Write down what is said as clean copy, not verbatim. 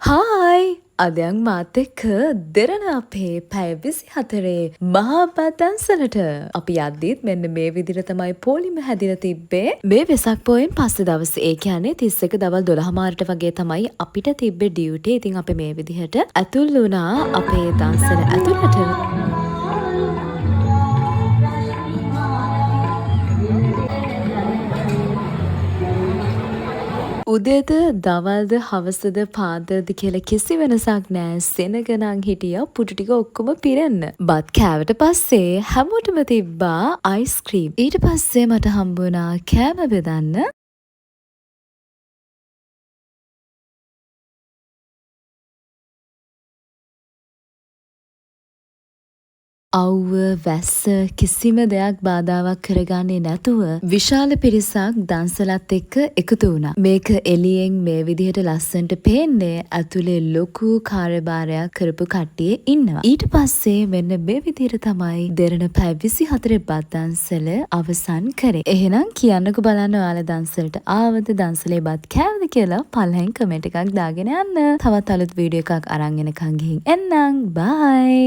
Hi! අදයන් මාත් එක්ක දෙරණ අපේ පැය 24 මහා පදන්සලට අපි යද්දිත් මෙන්න මේ විදිහට තමයි පොලිම හැදිලා තිබ්බේ. මේ වෙසක් පොයෙන් පස්සේ දවසේ ඒ කියන්නේ 31 දවල් 12 මාරට වගේ තමයි අපිට තිබ්බේ ඩියුටි. ඉතින් අපි මේ විදිහට ඇතුල් වුණා අපේ දන්සල ඇතුළට. උදේද දවල්ද හවසද පාන්දරද කියලා කිසි වෙනසක් නෑ. සෙනග නං හිටියා පුටු ටික ඔක්කොම පිරෙන්න. බත් කෑවට පස්සේ හැමෝටම තිබ්බා අයිස්ක්‍රීම්. ඊට පස්සේ මට හම්බුණා කෑම බෙදන්න. අව්ව වැස්ස කිසිම දෙයක් බාධාවක් කරගන්නේ නැතුව විශාල පිරිසක් දන්සලත් එක්ක එකතු වුණා. මේක එළියෙන් මේ විදිහට ලස්සනට පේන්නේ ඇතුලේ ලොකු කාර්යභාරයක් කරපු කට්ටිය ඉන්නවා. ඊට පස්සේ මෙන්න මේ විදිහට තමයි දෙරණ පැය 24 බත් දන්සල අවසන් කරේ. එහෙනම් කියන්නකෝ බලන්න ඔයාලා දන්සලට ආවද දන්සලේ බත් කෑවද කියලා පල්ලෙන් කමෙන්ට් එකක් දාගෙන යන්න. තවත් අලුත් වීඩියෝ එකක් අරන් එනකන් ගිහින් එන්නම්. බයි.